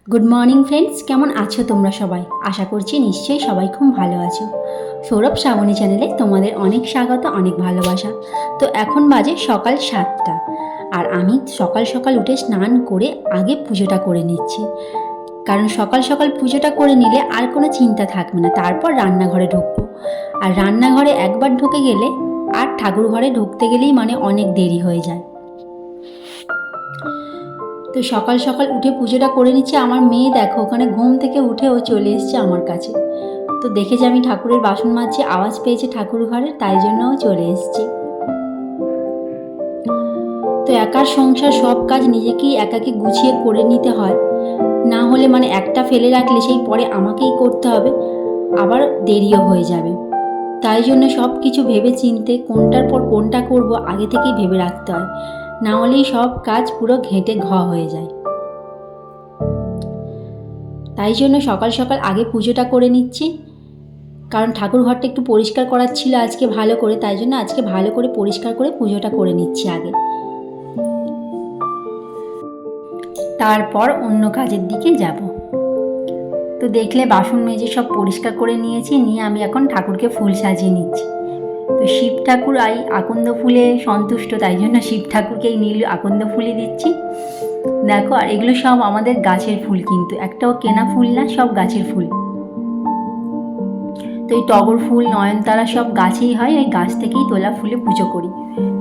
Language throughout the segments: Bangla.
গুড মর্নিং ফ্রেন্ডস, কেমন আছো তোমরা সবাই? আশা করছি নিশ্চয়ই সবাই খুব ভালো আছো। সৌরভ শ্রাবণী চ্যানেলে তোমাদের অনেক স্বাগত, অনেক ভালোবাসা। তো এখন বাজে সকাল 7টা, আর আমি সকাল সকাল উঠে স্নান করে আগে পুজোটা করে নিচ্ছি। কারণ সকাল সকাল পুজোটা করে নিলে আর কোনো চিন্তা থাকবে না। তারপর রান্নাঘরে ঢুকবো, আর রান্নাঘরে একবার ঢুকে গেলে আর ঠাকুর ঘরে ঢুকতে গেলেই অনেক দেরি হয়ে যায়। তো সকাল সকাল উঠে পুজোটা করে নিচ্ছে। আমার মেয়ে দেখো ওখানে ঘুম থেকে উঠে ও চলে এসছে আমার কাছে। তো দেখেছে আমি ঠাকুরের বাসন মাজছি, আওয়াজ পেয়েছে ঠাকুর ঘরে, তাই জন্য ও চলে এসছে। তো একার সংসার সব কাজ নিজেকেই একাকে গুছিয়ে করে নিতে হয়, না হলে একটা ফেলে রাখলে সেই পরে আমাকেই করতে হবে, আবার দেরিও হয়ে যাবে। তাই জন্য সব কিছু ভেবে চিনতে কোনটার পর কোনটা করব আগে থেকেই ভেবে রাখতে হয়, না হলেই সব কাজ পুরো ঘেঁটে হয়ে যায়। তাই জন্য সকাল সকাল আগে পুজোটা করে নিচ্ছি, কারণ ঠাকুর ঘরটা একটু পরিষ্কার করার ছিল আজকে ভালো করে, তাই জন্য আজকে ভালো করে পরিষ্কার করে পুজোটা করে নিচ্ছি আগে, তারপর অন্য কাজের দিকে যাব। তো দেখলে বাসন মেজে সব পরিষ্কার করে নিয়েছি, নিয়ে আমি এখন ঠাকুরকে ফুল সাজিয়ে নিচ্ছি। তো শিব ঠাকুর এই আকন্দ ফুলে সন্তুষ্ট, তাই জন্য শিব ঠাকুরকে এই নীল আকন্দ ফুলই দিচ্ছি। দেখো, আর এগুলো সব আমাদের গাছের ফুল, কিন্তু একটাও কেনা ফুল না, সব গাছের ফুল। তো এই টগর ফুল, নয়নতারা সব গাছেই হয়, এই গাছ থেকেই তোলা ফুলে পুজো করি।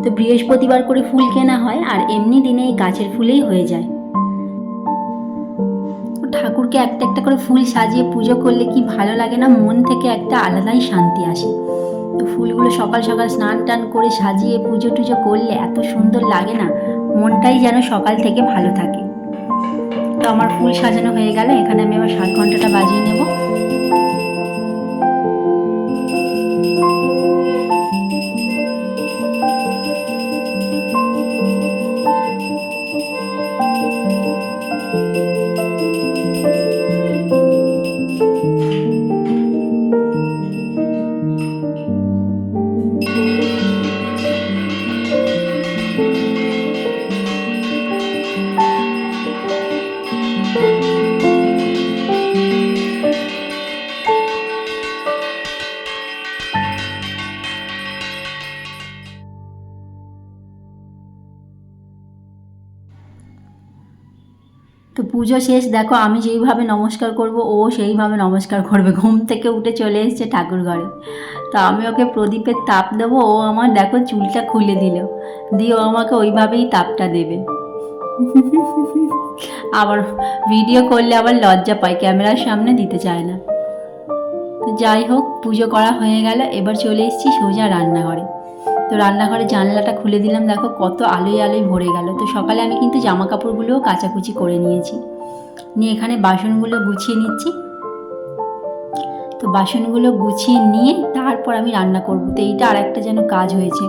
তো বৃহস্পতিবার করে ফুল কেনা হয়, আর এমনি দিনে এই গাছের ফুলেই হয়ে যায়। ঠাকুরকে একটা একটা করে ফুল সাজিয়ে পুজো করলে কি ভালো লাগে না, মন থেকে একটা আলাদাই শান্তি আসে। তো ফুলগুলো সকাল সকাল স্নান টান করে সাজিয়ে পুজো টুজো করলে এত সুন্দর লাগে না, মনটাই যেন সকাল থেকে ভালো থাকে। তো আমার ফুল সাজানো হয়ে গেল, এখানে আমি আবার 7 ঘন্টাটা বাজিয়ে নেব। তো পুজো শেষ, দেখো আমি যেইভাবে নমস্কার করব ও সেইভাবে নমস্কার করবে। ঘুম থেকে উঠে চলে এসেছে ঠাকুর ঘরে। তো আমি ওকে প্রদীপের তাপ দেবো, ও আমার দেখো চুলটা খুলে দিল, দিয়ে ও আমাকে ওইভাবেই তাপটা দেবে। আবার ভিডিও করলে আবার লজ্জা পায়, ক্যামেরার সামনে দিতে চায় না। তো যাই হোক, পুজো করা হয়ে গেল, এবার চলে এসেছি সোজা রান্নাঘরে। তো রান্নাঘরে জানলাটা খুলে দিলাম, দেখো কত আলোয় আলোয় ভরে গেল। তো সকালে আমি কিন্তু জামা কাপড়গুলোও কাচাকুচি করে নিয়েছি, নিয়ে এখানে বাসনগুলো গুছিয়ে নিচ্ছি। তো বাসনগুলো গুছিয়ে নিয়ে তারপর আমি রান্না করব। তো এইটা আর একটা যেন কাজ হয়েছে,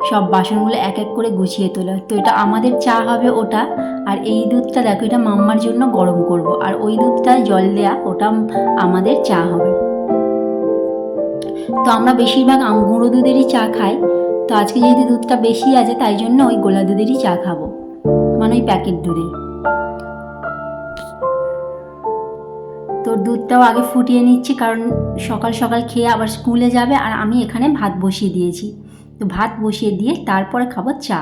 সব বাসনগুলো এক এক করে গুছিয়ে তোলা। তো এটা আমাদের চা হবে ওটা, আর এই দুধটা দেখো এটা মাম্মার জন্য গরম করব, আর ওই দুধটা জল দেয়া ওটা আমাদের চা হবে। তো আমরা বেশিরভাগ গুঁড়ো দুধেরই চা খাই। তো আজকে যেহেতু দুধটা বেশি আছে, তাই জন্য ওই গোলা দুধেরই চা খাবো, ওই প্যাকেট দুধের। তো দুধটাও আগে ফুটিয়ে নিচ্ছি, কারণ সকাল সকাল খেয়ে আবার স্কুলে যাবে, আর আমি এখানে ভাত বসিয়ে দিয়েছি। তো ভাত বসিয়ে দিয়ে তারপরে খাবো চা।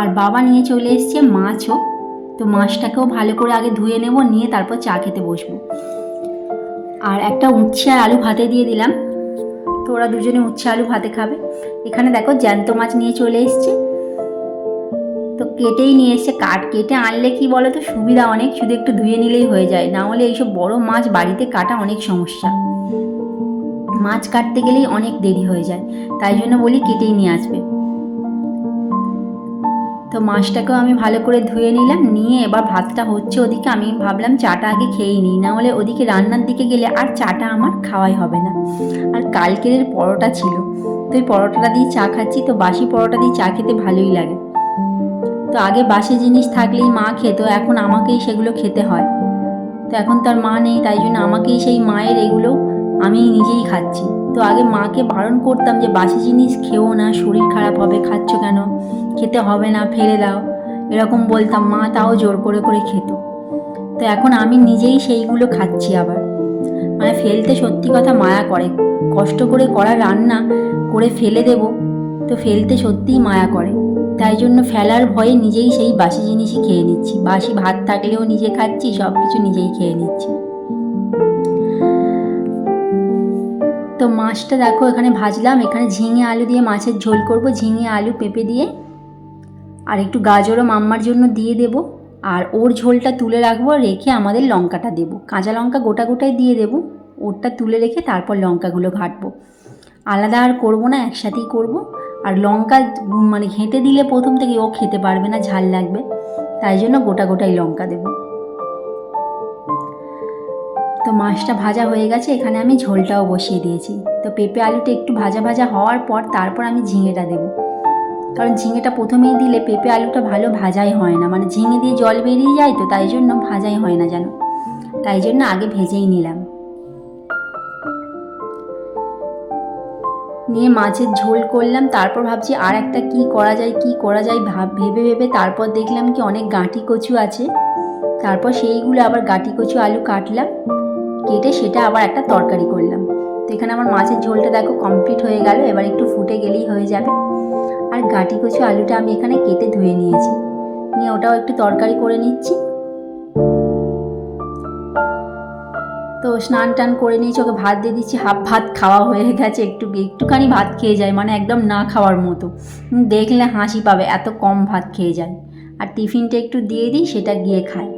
আর বাবা নিয়ে চলে এসছে মাছও, তো মাছটাকেও ভালো করে আগে ধুয়ে নেব, নিয়ে তারপর চা খেতে বসবো। আর একটা উচ্ছে আর আলু ভাতে দিয়ে দিলাম, তো ওরা দুজনে উচ্ছে আলু ভাতে খাবে। এখানে দেখো জ্যান্ত মাছ নিয়ে চলে এসছে, তো কেটেই নিয়ে এসছে। কেটে আনলে কি বলো তো সুবিধা অনেক, শুধু একটু ধুয়ে নিলেই হয়ে যায়, না হলে এইসব বড় মাছ বাড়িতে কাটা অনেক সমস্যা, মাছ কাটতে গেলেই অনেক দেরি হয়ে যায়, তাই জন্য বলি কেটেই নিয়ে আসবে। তো মাছটাকেও আমি ভালো করে ধুয়ে নিলাম, নিয়ে এবার ভাতটা হচ্ছে ওদিকে, আমি ভাবলাম চাটা আগে খেয়েই নিই, না হলে ওদিকে রান্নার দিকে গেলে আর চাটা আমার খাওয়াই হবে না। আর কালকের পরোটা ছিল, তো এই পরোটাটা দিয়ে চা খাচ্ছি। তো বাসি পরোটা দিয়ে চা খেতে ভালোই লাগে। তো আগে বাসি জিনিস থাকলেই মা খেত, এখন আমাকেই সেগুলো খেতে হয়। তো এখন তার মা নেই, তাই জন্য আমাকেই সেই মায়ের এগুলো আমি নিজেই খাচ্ছি। তো আগে মাকে বারণ করতাম যে বাসি জিনিস খেও না, শরীর খারাপ হবে, খাচ্ছ কেন, খেতে হবে না, ফেলে দাও। এরকম বলতাম, মা তাও জোর করে করে খেত। তো এখন আমি নিজেই সেইগুলো খাচ্ছি আবার। মানে ফেলতে সত্যি কথা মায়া করে, কষ্ট করে করা রান্না করে ফেলে দেব, তো ফেলতে সত্যিই মায়া করে। তাই জন্য ফেলার ভয়ে নিজেই সেই বাসি জিনিসই খেয়ে নিচ্ছি। বাসি ভাত থাকলেও নিজে খাচ্ছি, সব কিছু নিজেই খেয়ে নিচ্ছি। তো মাছটা দেখো এখানে ভাজলাম, এখানে ঝিঙে আলু দিয়ে মাছের ঝোল করব, ঝিঙে আলু পেঁপে দিয়ে, আর একটু গাজরও মাম্মার জন্য দিয়ে দেব। আর ওর ঝোলটা তুলে রাখবো, রেখে আমাদের লঙ্কাটা দেব, কাঁচা লঙ্কা গোটা গোটাই দিয়ে দেব, ওরটা তুলে রেখে তারপর লঙ্কাগুলো ঘাঁটবো। আলাদা আর করব না, একসাথেই করব। আর লঙ্কা মানে ঘেঁটে দিলে প্রথম থেকে ও খেতে পারবে না, ঝাল লাগবে, তাই জন্য গোটা গোটাই লঙ্কা দেব। তো মাছটা ভাজা হয়ে গেছে, এখানে আমি ঝোলটাও বসিয়ে দিয়েছি। তো পেঁপে আলুটা একটু ভাজা ভাজা হওয়ার পর তারপর আমি ঝিঙেটা দেবো, কারণ ঝিঙেটা প্রথমেই দিলে পেঁপে আলুটা ভালো ভাজাই হয় না, মানে ঝিঙে দিয়ে জল বেরিয়ে যায়, তো তাই জন্য ভাজাই হয় না যেন, তাই জন্য আগে ভেজেই নিলাম। নিয়ে মাছের ঝোল করলাম, তারপর ভাবছি আর একটা কী করা যায় ভেবে ভেবে তারপর দেখলাম কি অনেক গাঁটি কচু আছে, তারপর সেইগুলো আবার গাঁটি কচু আলু কাটলাম, কেটে সেটা আবার একটা তরকারি করলাম। তো এখানে আমার মাছের ঝোলটা দেখো কমপ্লিট হয়ে গেল, এবার একটু ফুটে গেলেই হয়ে যাবে। আর গাঁটি কচু আলুটা আমি এখানে কেটে ধুয়ে নিয়েছি, নিয়ে ওটাও একটু তরকারি করে নিচ্ছি। তো স্নান টান করে নিয়েছি, ওকে ভাত দিয়ে দিচ্ছি, হাফ ভাত খাওয়া হয়ে গেছে, একটুখানি ভাত খেয়ে যায়, মানে একদম না খাওয়ার মতো, দেখলে হাসি পাবে, এত কম ভাত খেয়ে যায়। আর টিফিনটা একটু দিয়ে দিই, সেটা গিয়ে খায়,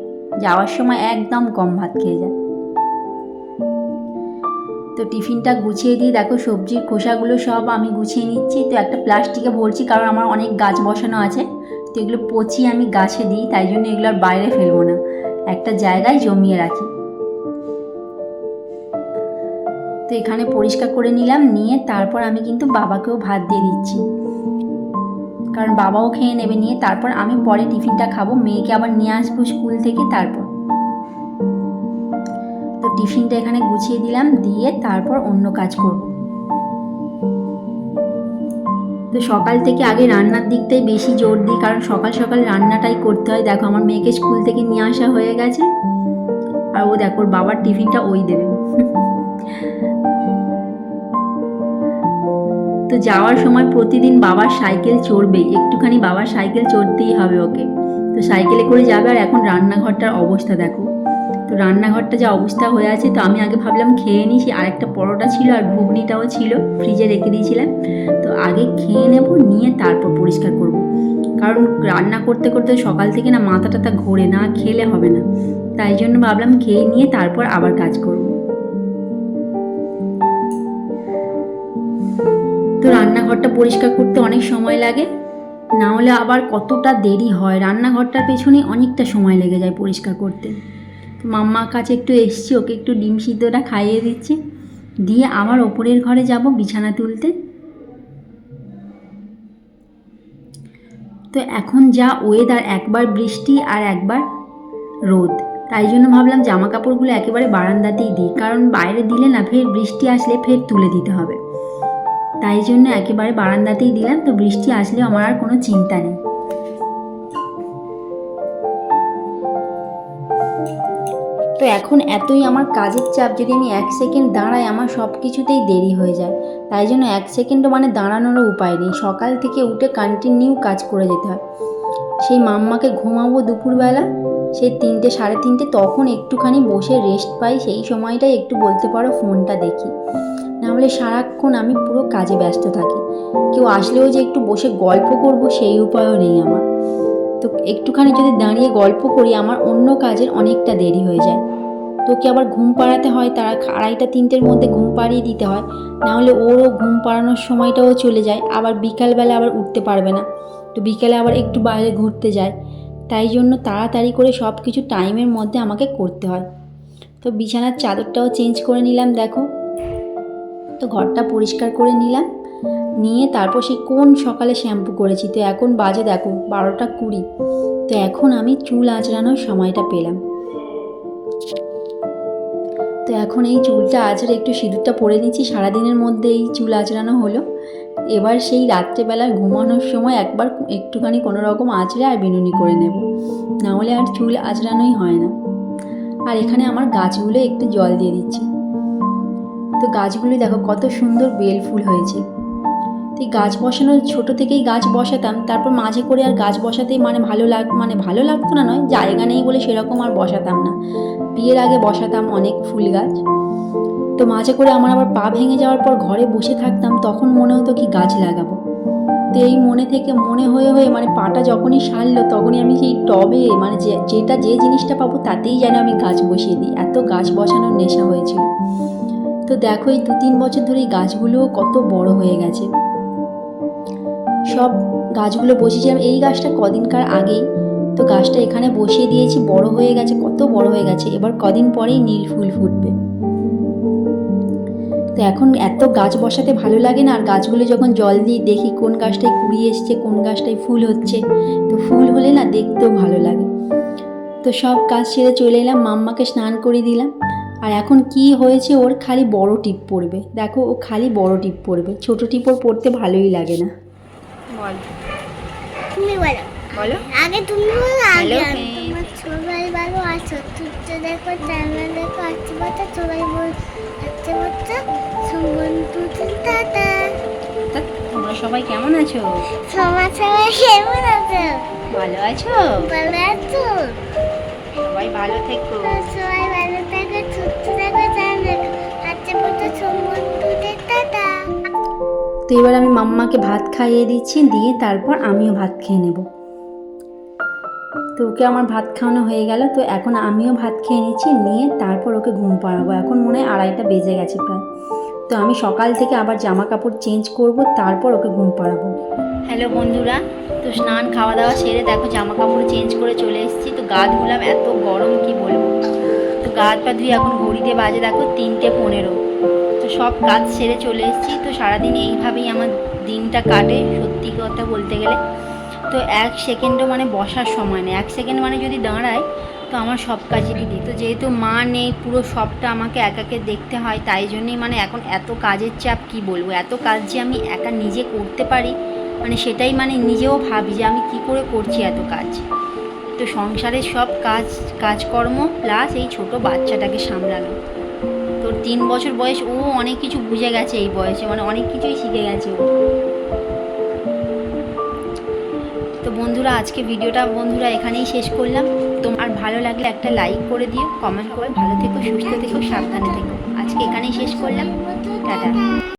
যাওয়ার সময় একদম কম ভাত খেয়ে যায়। তো টিফিনটা গুছিয়ে দিয়ে দেখো সবজির খোসাগুলো সব আমি গুছিয়ে নিচ্ছি। তো একটা প্লাস্টিকে ভরছি, কারণ আমার অনেক গাছ বসানো আছে, তো এগুলো পচিয়ে আমি গাছে দিই, তাই জন্য এগুলো আর বাইরে ফেলবো না, একটা জায়গায় জমিয়ে রাখি। তো এখানে পরিষ্কার করে নিলাম, নিয়ে তারপর আমি কিন্তু বাবাকেও ভাত দিয়ে দিচ্ছি, কারণ বাবাও খেয়ে নেবে, নিয়ে তারপর আমি পরে টিফিনটা খাবো, মেয়েকে আবার নিয়ে আসবো স্কুল থেকে। তারপর তো টিফিনটা এখানে গুছিয়ে দিলাম, দিয়ে তারপর অন্য কাজ করব। তো সকাল থেকে আগে রান্নার দিকটাই বেশি জোর দিই, কারণ সকাল সকাল রান্নাটাই করতে হয়। দেখো আমার মেয়েকে স্কুল থেকে নিয়ে আসা হয়ে গেছে, আর ও দেখো ওর বাবার টিফিনটা ওই দেবে। তো যাওয়ার সময় প্রতিদিন বাবার সাইকেল চড়বেই, একটুখানি বাবার সাইকেল চড়তেই হবে ওকে। তো সাইকেলে করে যাবে, আর এখন রান্নাঘরটার অবস্থা দেখো, তো রান্নাঘরটা যা অবস্থা হয়ে আছে। তো আমি আগে ভাবলাম খেয়ে নিই, সে আরেকটা পরোটা ছিল আর ঘুগনিটাও ছিল, ফ্রিজে রেখে দিয়েছিলাম, তো আগে খেয়ে নেব, নিয়ে তারপর পরিষ্কার করব, কারণ রান্না করতে করতে সকাল থেকে না মাথা টাথা ঘোরে, না খেলে হবে না, তাই জন্য ভাবলাম খেয়ে নিয়ে তারপর আবার কাজ করব। তো রান্নাঘরটা পরিষ্কার করতে অনেক সময় লাগে, না হলে আবার কতটা দেরি হয়, রান্নাঘরটার পেছনে অনেকটা সময় লেগে যায় পরিষ্কার করতে। তো মাম্মার কাছে একটু এসছি, ওকে একটু ডিম সিদ্ধটা খাইয়ে দিচ্ছি, দিয়ে আবার ওপরের ঘরে যাব বিছানা তুলতে। তো এখন যা ওয়েদার, একবার বৃষ্টি আর একবার রোদ, তাই জন্য ভাবলাম জামা কাপড়গুলো একেবারে বারান্দাতেই দিই, কারণ বাইরে দিলে না ফের বৃষ্টি আসলে ফের তুলে দিতে হবে, তাই জন্য একেবারে বারান্দাতেই দিলাম। তো বৃষ্টি আসলে আমার আর কোনো চিন্তা নেই। তো এখন এতই আমার কাজের চাপ, যদি আমি 1 সেকেন্ড দাঁড়াই আমার সব কিছুতেই দেরি হয়ে যায়, তাই জন্য 1 সেকেন্ডও মানে দাঁড়ানোরও উপায় নেই, সকাল থেকে উঠে কন্টিনিউ কাজ করে যেতে হয়। সেই মাম্মাকে ঘুমাবো দুপুরবেলা, সেই 3টে 3:30, তখন একটুখানি বসে রেস্ট পাই, সেই সময়টাই একটু বলতে পারো ফোনটা দেখি, নাহলে সারাক্ষণ আমি পুরো কাজে ব্যস্ত থাকি। কেউ আসলেও যে একটু বসে গল্প করব সেই উপায়ও নেই আমার। তো একটুখানি যদি দাঁড়িয়ে গল্প করি আমার অন্য কাজের অনেকটা দেরি হয়ে যায়। তোকে আবার ঘুম পাড়াতে হয়, তারা 2:30 3টের মধ্যে ঘুম পাড়িয়ে দিতে হয়, নাহলে ওরও ঘুম পাড়ানোর সময়টাও চলে যায়, আবার বিকালবেলা আবার উঠতে পারবে না, তো বিকেলে আবার একটু বাইরে ঘুরতে যায়, তাই জন্য তাড়াতাড়ি করে সব কিছু টাইমের মধ্যে আমাকে করতে হয়। তো বিছানার চাদরটাও চেঞ্জ করে নিলাম দেখো, তো ঘরটা পরিষ্কার করে নিলাম, নিয়ে তারপর সেই কোন সকালে শ্যাম্পু করেছি, তো এখন বাজে দেখো 12টা 20, তো এখন আমি চুল আঁচড়ানোর সময়টা পেলাম। তো এখন এই চুলটা আঁচড়ে একটু সিঁদুরটা পরে নিচ্ছি, সারাদিনের মধ্যে এই চুল আঁচড়ানো হলো, এবার সেই রাত্রেবেলায় ঘুমানোর সময় একবার একটুখানি কোনো রকম আঁচড়ে আর বিনুনি করে নেব, নাহলে আর চুল আঁচড়ানোই হয় না। আর এখানে আমার গাছগুলো একটু জল দিয়ে দিচ্ছি। তো গাছগুলি দেখো কত সুন্দর বেল ফুল হয়েছে। তো এই গাছ বসানো ছোটো থেকেই গাছ বসাতাম, তারপর মাঝে করে আর গাছ বসাতে ভালো লাগতো না, নয় জায়গা নেই বলে সেরকম আর বসাতাম না। বিয়ের আগে বসাতাম অনেক ফুল গাছ, তো মাঝে করে আমার আবার পা ভেঙে যাওয়ার পর ঘরে বসে থাকতাম, তখন মনে হতো কি গাছ লাগাবো। তো এই মনে থেকে মনে হয়ে পাটা যখনই সারলো তখনই আমি সেই টবে যে জিনিসটা পাবো তাতেই যেন আমি গাছ বসিয়ে দিই, এত গাছ বসানোর নেশা হয়েছিল। তো দেখো এই 2-3 বছর ধরে এই গাছগুলো কত বড় হয়ে গেছে। সব গাছগুলো বসিয়েছিলাম এই গাছটা কদিনকার আগেই, তো গাছটা এখানে বসিয়ে দিয়েছি, বড় হয়ে গেছে, কত বড় হয়ে গেছে। এবার কদিন পরেই নীল ফুল ফুটবে। তো এখন এত গাছ বসাতে ভালো লাগে না, আর গাছগুলো যখন জল দিই দেখি কোন গাছটায় কুড়ি এসছে, কোন গাছটায় ফুল হচ্ছে। তো ফুল হলে না দেখতেও ভালো লাগে। তো সব কাজ সেরে চলে এলাম, মাম্মাকে স্নান করে দিলাম। আর এখন কি হয়েছে, ওর খালি বড় টিপ পড়বে। দেখো ও খালি বড় টিপ পড়বে, ছোট টিপ ওর পড়তে ভালোই লাগে না। বল, তুমি বলো। বলো আগে তুমি বলো, আগে হ্যালো তোমার সবাই ভালো আছো, তুই দেখো চ্যানেল দেখো, আচ্ছা বাচ্চা সবাই বল, আচ্ছা বাচ্চা সম্বন্ধু টাটা। তোমরা সবাই কেমন আছো? সমাজ সবাই কেমন আছো? ভালো আছো? ভালো আছো? সবাই ভালো থেকো। সবাই ভালো থাকো, সুস্থ থাকো, চ্যানেল দেখো, আচ্ছা বাচ্চা সম্বন্ধু টাটা। তো এবার আমি মাম্মাকে ভাত খাইয়ে দিচ্ছি, দিয়ে তারপর আমিও ভাত খেয়ে নেব। তো ওকে আমার ভাত খাওয়ানো হয়ে গেল, তো এখন আমিও ভাত খেয়ে নিচ্ছি, নিয়ে তারপর ওকে ঘুম পাড়াবো। এখন মনে হয় 2:30 বেজে গেছে প্রায়। তো আমি সকাল থেকে আবার জামা কাপড় চেঞ্জ করব, তারপর ওকে ঘুম পাড়াবো। হ্যালো বন্ধুরা, তো স্নান খাওয়া দাওয়া সেরে দেখো জামা কাপড় চেঞ্জ করে চলে এসেছি। তো গা ধুলাম, এত গরম কি বলবো। তো গা পা ধুয়ে এখন ঘড়িতে বাজে দেখো 3:15। তো সব কাজ সেরে চলে এসেছি। তো সারাদিন এইভাবেই আমার দিনটা কাটে সত্যি কথা বলতে গেলে। তো 1 সেকেন্ডও বসার সময় নেই, 1 সেকেন্ড যদি দাঁড়ায় তো আমার সব কাজই দিই। তো যেহেতু মা নেই, পুরো সবটা আমাকে একাকে দেখতে হয়, তাই জন্যই এখন এত কাজের চাপ কি বলবো। এত কাজ যে আমি একা নিজে করতে পারি সেটাই নিজেও ভাবি যে আমি কি করে করছি এত কাজ। তো সংসারের সব কাজকর্ম প্লাস এই ছোট বাচ্চাটাকে সামলানো। তোর 3 বছর বয়স, ও অনেক কিছু বুঝে গেছে এই বয়সে, অনেক কিছুই শিখে গেছে ও। তো বন্ধুরা আজকে ভিডিওটা এখানেই শেষ করলাম। তোমার ভালো লাগলে একটা লাইক করে দিও, কমেন্ট করে। ভালো থেকো, সুস্থ থেকো, সাবধানে থেকো। আজকে এখানেই শেষ করলাম, টাটা।